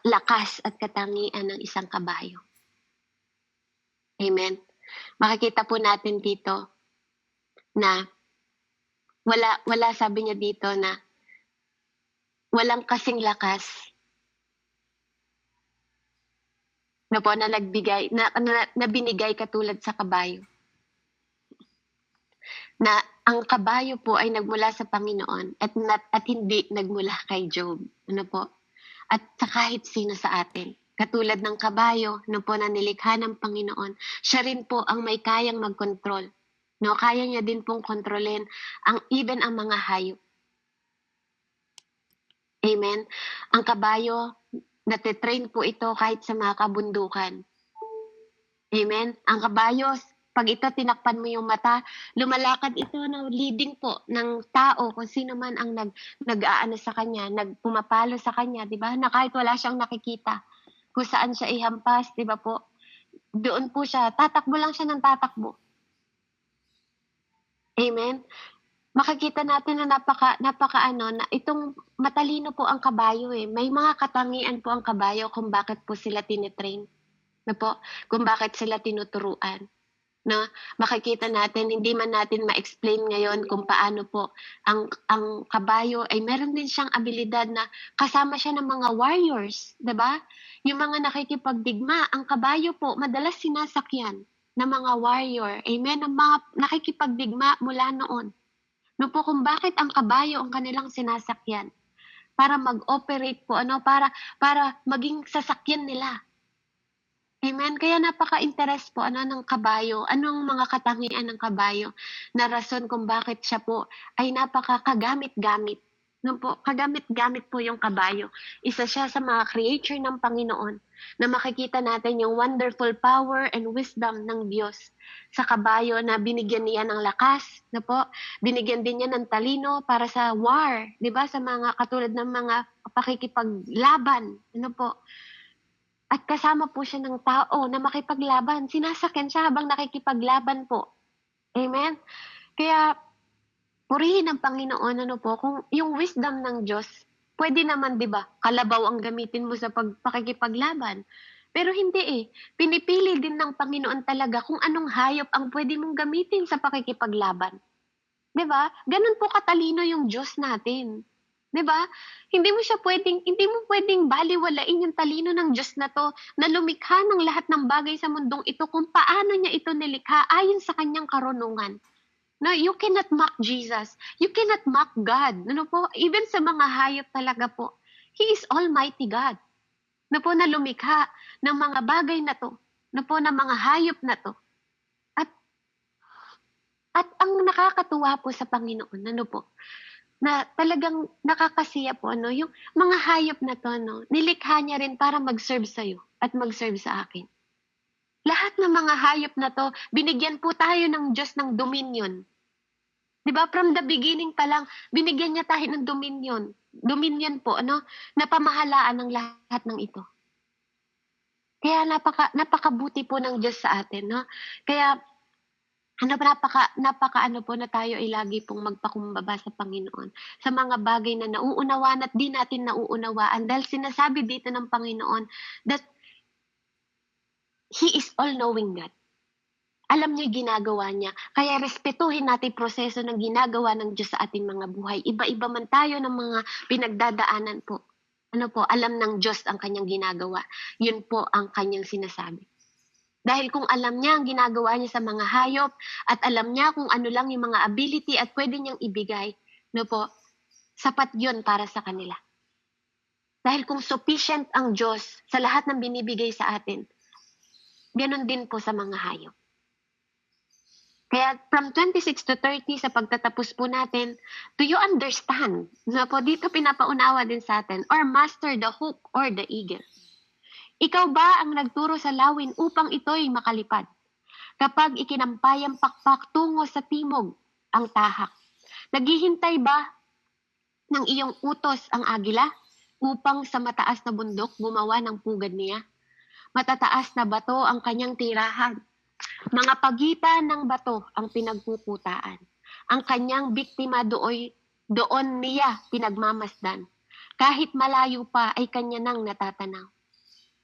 lakas at katangian ng isang kabayo. Amen. Makikita po natin dito na wala sabi niya dito na walang kasing lakas na po na nagbigay na binigay katulad sa kabayo. Na ang kabayo po ay nagmula sa Panginoon at hindi nagmula kay Job. Ano po? At sa kahit sino sa atin. Katulad ng kabayo po na nilikha ng Panginoon, siya rin po ang may kayang mag-control. No, kaya niya din pong kontrolin even ang mga hayop. Amen. Ang kabayo, natitrain po ito kahit sa mga kabundukan. Amen. Ang kabayo, pag ito tinakpan mo yung mata, lumalakad ito na leading po ng tao kung sino man ang nag-aano sa kanya, nagpumapalo sa kanya, di ba? Na kahit wala siyang nakikita, kung saan siya ihampas, di ba po? Doon po siya, tatakbo lang siya ng tatakbo. Amen. Makikita natin na na itong matalino po ang kabayo eh. May mga katangian po ang kabayo kung bakit po sila tinitrain. Na po, kung bakit sila tinuturuan. No, makikita natin, hindi man natin ma-explain ngayon kung paano po ang kabayo ay meron din siyang abilidad na kasama siya ng mga warriors, 'di ba? Yung mga nakikipagdigma, ang kabayo po madalas sinasakyan ng mga warrior. Amen, ang mga nakikipagdigma mula noon. No po kung bakit ang kabayo ang kanilang sinasakyan para mag-operate po para maging sasakyan nila. Amen. Kaya napaka-interest po ng kabayo. Anong mga katangian ng kabayo na rason kung bakit siya po ay napaka-kagamit-gamit. No po, kagamit-gamit po yung kabayo. Isa siya sa mga creature ng Panginoon na makikita natin yung wonderful power and wisdom ng Diyos sa kabayo na binigyan niya ng lakas, no po? Binigyan din niya ng talino para sa war, 'di ba? Sa mga katulad ng mga pakikipaglaban, ano po? At kasama po siya ng tao na makipaglaban. Sinasakyan siya habang nakikipaglaban po. Amen? Kaya, purihin ang Panginoon, kung yung wisdom ng Diyos, pwede naman, di ba, kalabaw ang gamitin mo sa pakikipaglaban. Pero hindi eh. Pinipili din ng Panginoon talaga kung anong hayop ang pwede mong gamitin sa pakikipaglaban. Di ba? Ganun po katalino yung Diyos natin. 'Di ba? Hindi mo pwedeng baliwalain yung talino ng Diyos na 'to na lumikha ng lahat ng bagay sa mundong ito kung paano niya ito nilikha ayon sa kanyang karunungan. No, you cannot mock Jesus. You cannot mock God. Ano po? Even sa mga hayop talaga po. He is Almighty God. Na po na lumikha ng mga bagay na 'to. Na po na mga hayop na 'to. At ang nakakatuwa po sa Panginoon, na talagang nakakasiya po, yung mga hayop na to, nilikha niya rin para mag-serve sa'yo at mag-serve sa akin. Lahat ng mga hayop na to, binigyan po tayo ng Diyos ng dominion. Diba? From the beginning pa lang, binigyan niya tayo ng dominion. Dominion po, na pamahalaan ng lahat ng ito. Kaya napakabuti po ng Diyos sa atin, Kaya, napaka po na tayo ay lagi pong magpakumbaba sa Panginoon sa mga bagay na nauunawaan at di natin nauunawaan dahil sinasabi dito ng Panginoon that He is all-knowing God. Alam niya yung ginagawa niya. Kaya respetuhin natin yung proseso ng ginagawa ng Diyos sa ating mga buhay. Iba-iba man tayo ng mga pinagdadaanan po. Alam ng Diyos ang kanyang ginagawa. Yun po ang kanyang sinasabi. Dahil kung alam niya ang ginagawa niya sa mga hayop at alam niya kung ano lang yung mga ability at pwede niyang ibigay, sapat yun para sa kanila. Dahil kung sufficient ang Diyos sa lahat ng binibigay sa atin, ganun din po sa mga hayop. Kaya from 26 to 30 sa pagtatapos po natin, do you understand? Dito pinapaunawa din sa atin, or master the hook or the eagle. Ikaw ba ang nagturo sa lawin upang ito'y makalipad? Kapag ikinampayang pakpak tungo sa timog ang tahak, naghihintay ba ng iyong utos ang agila upang sa mataas na bundok gumawa ng pugad niya? Matataas na bato ang kanyang tirahan. Mga pagitan ng bato ang pinagkukutaan. Ang kanyang biktima doon niya pinagmamasdan. kahit malayo pa ay kanya nang natatanaw.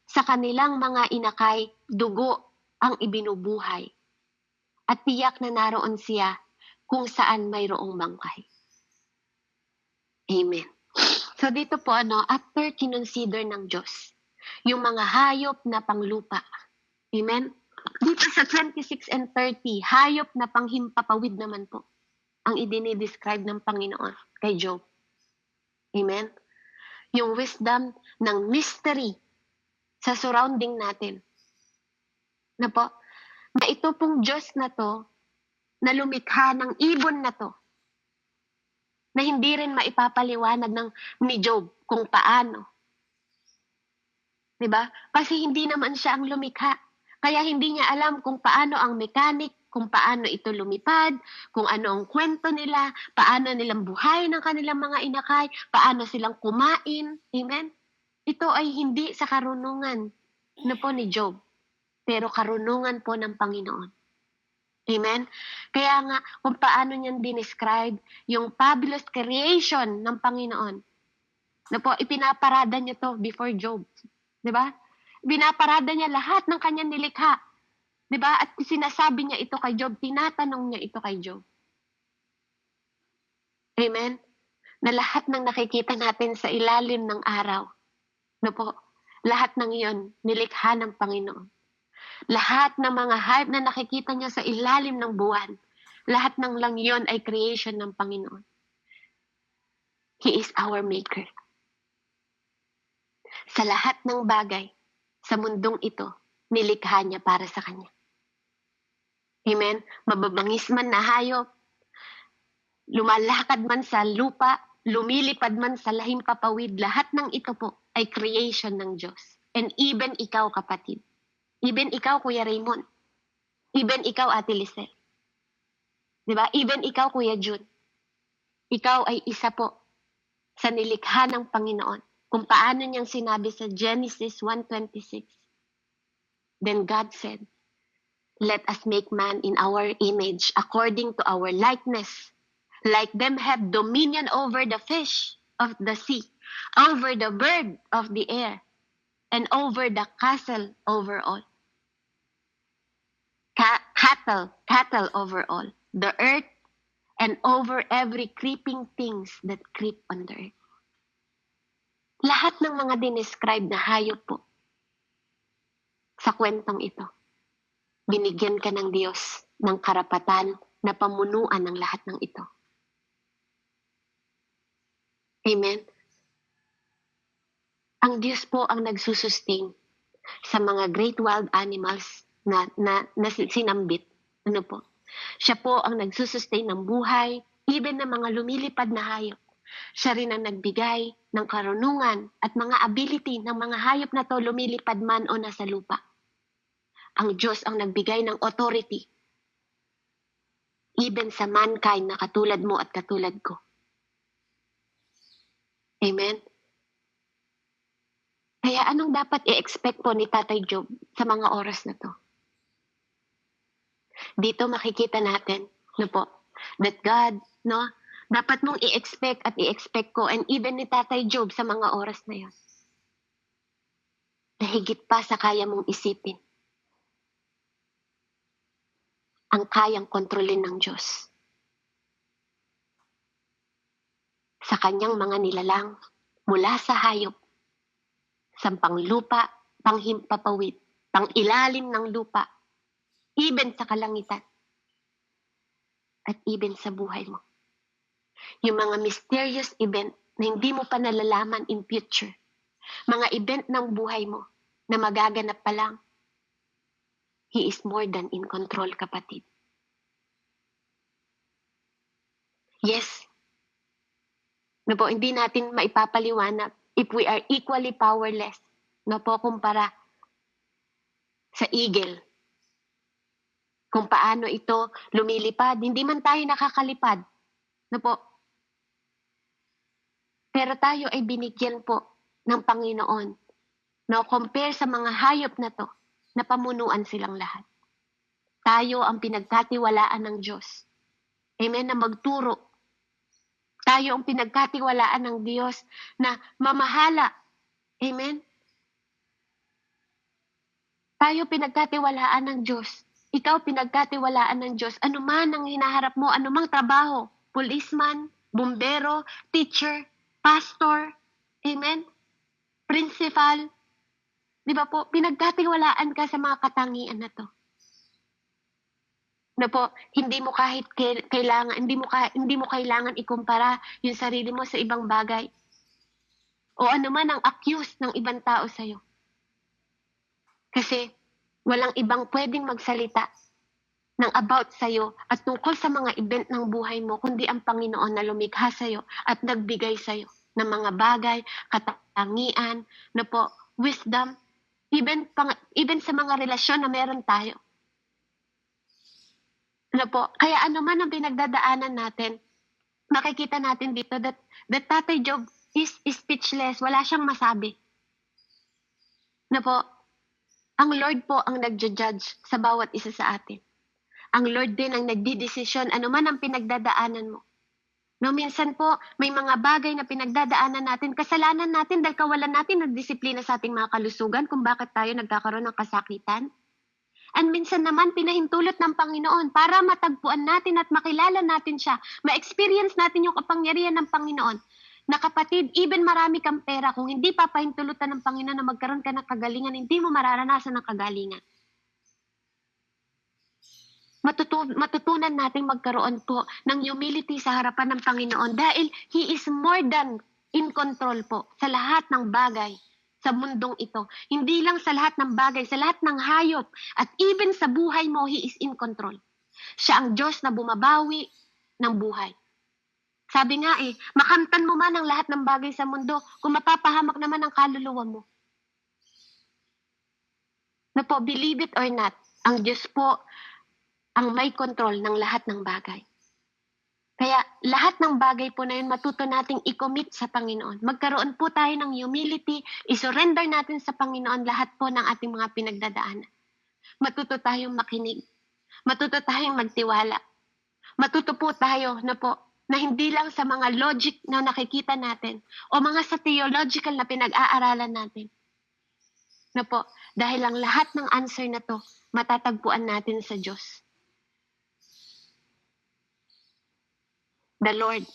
Sa kanilang mga inakay, dugo ang ibinubuhay. At tiyak na naroon siya kung saan mayroong bangkay. Amen. So dito po after kinonsider ng Diyos, yung mga hayop na panglupa. Amen? Dito sa 26 and 30, hayop na panghimpapawid naman po ang idinidescribe ng Panginoon kay Job. Amen? Yung wisdom ng mystery sa surrounding natin. Na po, na ito pong Diyos na to, na lumikha ng ibon na to, na hindi rin maipapaliwanag ni Job kung paano. Diba? Kasi hindi naman siya ang lumikha. Kaya hindi niya alam kung paano ang mechanic, kung paano ito lumipad, kung ano ang kwento nila, paano nilang buhay ng kanilang mga inakay, paano silang kumain. Amen? Ito ay hindi sa karunungan na po ni Job, pero karunungan po ng Panginoon. Amen? Kaya nga, kung paano niyan dinescribe yung fabulous creation ng Panginoon, na po, ipinaparada niya to before Job. Diba? Binaparada niya lahat ng kanyang nilikha. Diba? At sinasabi niya ito kay Job, tinatanong niya ito kay Job. Amen? Na lahat ng nakikita natin sa ilalim ng araw, na po, lahat ng iyon, nilikha ng Panginoon. Lahat ng mga hayop na nakikita niya sa ilalim ng buwan, lahat ng lang yon ay creation ng Panginoon. He is our maker. Sa lahat ng bagay sa mundong ito, nilikha niya para sa Kanya. Amen? Mababangis man na hayop, lumalakad man sa lupa, lumilipad man sa lahing papawid, lahat ng ito po ay creation ng Diyos. And even ikaw, kapatid. Even ikaw, Kuya Raymond. Even ikaw, Ate Lisel. Diba? Even ikaw, Kuya Jun. Ikaw ay isa po sa nilikha ng Panginoon. Kung paano niyang sinabi sa Genesis 1:26. Then God said, let us make man in our image, according to our likeness. Like them have dominion over the fish of the sea, over the bird of the air, and over the cattle over all. Cattle over all. The earth, and over every creeping things that creep on the earth. Lahat ng mga dinescribe na hayop po sa kwentong ito, binigyan ka ng Diyos ng karapatan na pamunuan ng lahat ng ito. Amen? Ang Diyos po ang nagsusustain sa mga great wild animals na sinambit. Ano po? Siya po ang nagsusustain ng buhay, even ng mga lumilipad na hayop. Siya rin ang nagbigay ng karunungan at mga ability ng mga hayop na to lumilipad man o nasa lupa. Ang Diyos ang nagbigay ng authority even sa mankind na katulad mo at katulad ko. Amen? Kaya anong dapat i-expect po ni Tatay Job sa mga oras na to? Dito makikita natin, that God, dapat mong i-expect at i-expect ko, and even ni Tatay Job sa mga oras na yon, na higit pa sa kaya mong isipin, ang kayang kontrolin ng Diyos. Sa kanyang mga nilalang, mula sa hayop, sa panglupa, panghimpapawid, pangilalim ng lupa, even sa kalangitan, at even sa buhay mo. Yung mga mysterious event na hindi mo pa nalalaman in future, mga event ng buhay mo na magaganap pa lang, He is more than in control, kapatid. Yes, hindi natin maipapaliwanag if we are equally powerless, kumpara sa eagle. Kung paano ito lumilipad, hindi man tayo nakakalipad. Pero tayo ay binigyan po ng Panginoon. Compare sa mga hayop na to, na pamunuan silang lahat. Tayo ang pinagkatiwalaan ng Diyos. Amen, na magturo. Tayo ang pinagkatiwalaan ng Diyos na mamahala. Amen? Tayo pinagkatiwalaan ng Diyos. Ikaw pinagkatiwalaan ng Diyos. Ano man ang hinaharap mo, anumang trabaho, policeman, bumbero, teacher, pastor, amen? Principal, di ba po, pinagkatiwalaan ka sa mga katangian na to. Na po, hindi mo kailangan ikumpara yung sarili mo sa ibang bagay. O ano man ang accuse ng ibang tao sa'yo. Kasi walang ibang pwedeng magsalita ng about sa'yo at tungkol sa mga event ng buhay mo, kundi ang Panginoon na lumikha sa'yo at nagbigay sa'yo ng mga bagay, katangian, na po, wisdom, even sa mga relasyon na meron tayo. Na po, kaya ano man ang pinagdadaanan natin, makikita natin dito that Tatay Job is speechless, wala siyang masabi. Na po, ang Lord po ang nagja-judge sa bawat isa sa atin. Ang Lord din ang nagdidesisyon ano man ang pinagdadaanan mo. No, minsan po, may mga bagay na pinagdadaanan natin, kasalanan natin dahil kawalan natin ng disiplina sa ating mga kalusugan kung bakit tayo nagkakaroon ng kasakitan. And minsan naman, pinahintulot ng Panginoon para matagpuan natin at makilala natin siya, ma-experience natin yung kapangyarihan ng Panginoon. Na kapatid, even marami kang pera, kung hindi papahintulutan ng Panginoon na magkaroon ka ng kagalingan, hindi mo mararanasan ng kagalingan. Matutunan natin magkaroon po ng humility sa harapan ng Panginoon dahil He is more than in control po sa lahat ng bagay sa mundong ito. Hindi lang sa lahat ng bagay, sa lahat ng hayop at even sa buhay mo, He is in control. Siya ang Diyos na bumabawi ng buhay. Sabi nga makamtan mo man ang lahat ng bagay sa mundo kung mapapahamak naman ang kaluluwa mo. Na po, believe it or not, ang Diyos po ang may control ng lahat ng bagay. Kaya lahat ng bagay po na yun, matuto nating i-commit sa Panginoon. Magkaroon po tayo ng humility, isurrender natin sa Panginoon lahat po ng ating mga pinagdadaanan. Matuto tayong makinig. Matuto tayong magtiwala. Matuto po tayo na hindi lang sa mga logic na nakikita natin o mga sa theological na pinag-aaralan natin. Na po, dahil ang lahat ng answer na to, matatagpuan natin sa Diyos. The Lord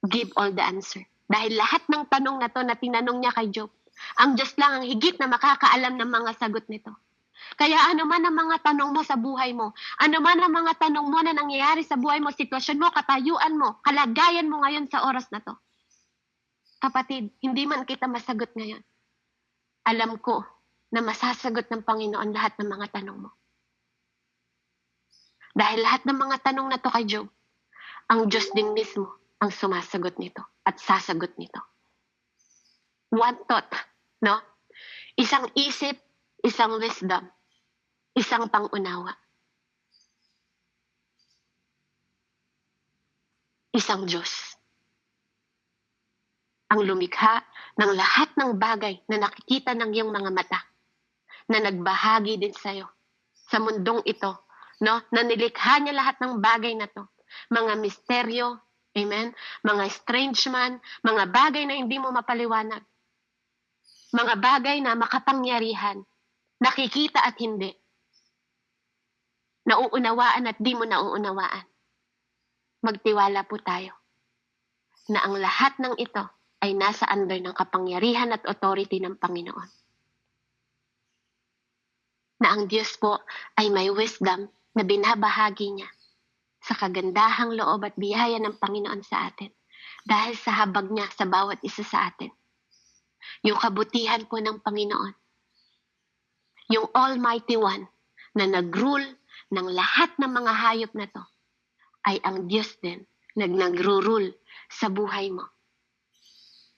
give all the answer. Dahil lahat ng tanong na to na tinanong niya kay Job, ang Diyos lang ang higit na makakaalam ng mga sagot nito. Kaya ano man ang mga tanong mo sa buhay mo, ano man ang mga tanong mo na nangyayari sa buhay mo, sitwasyon mo, katayuan mo, kalagayan mo ngayon sa oras na to. Kapatid, hindi man kita masagot ngayon. Alam ko na masasagot ng Panginoon lahat ng mga tanong mo. Dahil lahat ng mga tanong na to kay Job, ang Diyos din mismo ang sumasagot nito at sasagot nito. One thought, no? Isang isip, isang wisdom, isang pangunawa. Isang Diyos. Ang lumikha ng lahat ng bagay na nakikita ng iyong mga mata, na nagbahagi din sa'yo sa mundong ito, no? Na nilikha niya lahat ng bagay na to. Mga misteryo, amen? Mga strange man, mga bagay na hindi mo mapaliwanag. Mga bagay na makapangyarihan, nakikita at hindi. Nauunawaan at di mo nauunawaan. Magtiwala po tayo na ang lahat ng ito ay nasa under ng kapangyarihan at authority ng Panginoon. Na ang Diyos po ay may wisdom na binabahagi niya sa kagandahang loob at biyaya ng Panginoon sa atin dahil sa habag niya sa bawat isa sa atin. Yung kabutihan po ng Panginoon, yung Almighty One na nag-rule ng lahat ng mga hayop na to, ay ang Diyos din na nag-rule sa buhay mo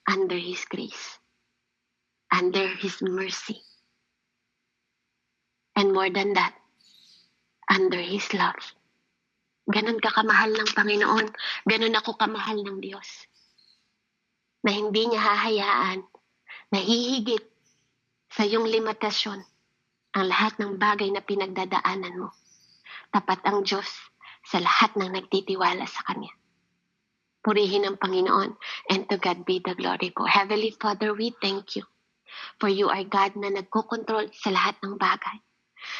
under His grace, under His mercy, and more than that, under His love. Ganon ka kamahal ng Panginoon, ganon ako kamahal ng Diyos, na hindi niya hahayaan na hihigit sa iyong limitasyon ang lahat ng bagay na pinagdadaanan mo. Tapat ang Diyos sa lahat ng nagtitiwala sa Kanya. Purihin ang Panginoon, and to God be the glory po. Heavenly Father, we thank you for you are God na nagkokontrol sa lahat ng bagay.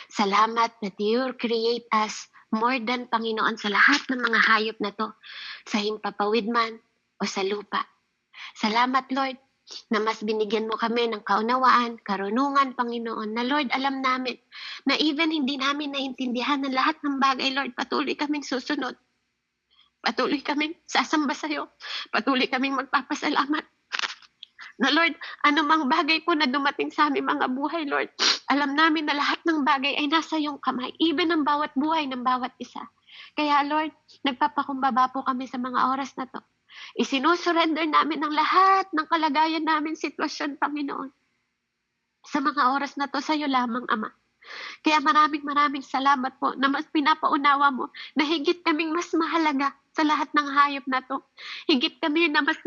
Salamat that you create us more than Panginoon sa lahat ng mga hayop na to, sa himpapawid man o sa lupa. Salamat Lord na mas binigyan mo kami ng kaunawaan, karunungan Panginoon, na Lord alam namin na even hindi namin naintindihan ng lahat ng bagay Lord, patuloy kaming susunod. Patuloy kaming sasamba sa iyo. Patuloy kaming magpapasalamat. Na Lord, anumang bagay po na dumating sa aming mga buhay, Lord, alam namin na lahat ng bagay ay nasa iyong kamay, even ang bawat buhay ng bawat isa. Kaya Lord, nagpapakumbaba po kami sa mga oras na to. Isinusurrender namin ang lahat ng kalagayan namin, sitwasyon, Panginoon. Sa mga oras na to, sa iyo lamang, Ama. Kaya maraming salamat po na mas pinapaunawa mo na higit kaming mas mahalaga sa lahat ng hayop na to. Higit kami na mas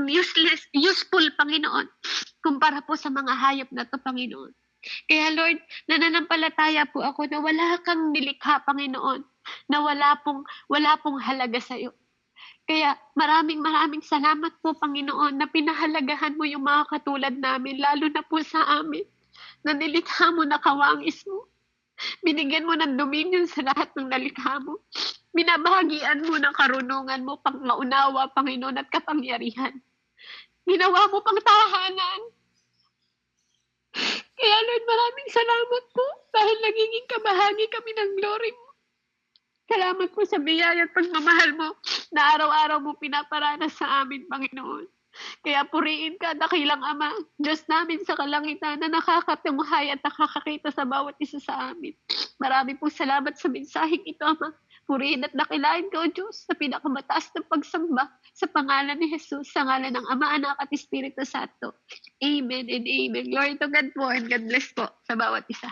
useful, Panginoon, kumpara po sa mga hayop na to, Panginoon. Kaya Lord, nananampalataya po ako na wala kang nilikha, Panginoon, na wala pong halaga sa iyo. Kaya maraming salamat po, Panginoon, na pinahalagahan mo yung mga katulad namin, lalo na po sa amin, na nilikha mo na kawangis mo. Binigyan mo ng dominion sa lahat ng nalikha mo. Binabahagian mo ng karunungan mo, pangmaunawa, Panginoon, at kapangyarihan. Ginawa mo pang tahanan. Kaya Lord, maraming salamat po dahil nagiging kabahagi kami ng glory mo. Salamat po sa biyaya at pagmamahal mo na araw-araw mo pinaparanas sa amin, Panginoon. Kaya puriin ka, dakilang Ama, Diyos namin sa kalangitan na nakakatunghay at nakakakita sa bawat isa sa amin. Marami po salamat sa mensaheng ito, Ama. Purihin at dakilain ka, O Diyos, sa pinakamataas ng pagsamba sa pangalan ni Jesus, sa ngalan ng Ama, Anak at Espiritu Santo. Amen and amen. Glory to God po and God bless po sa bawat isa.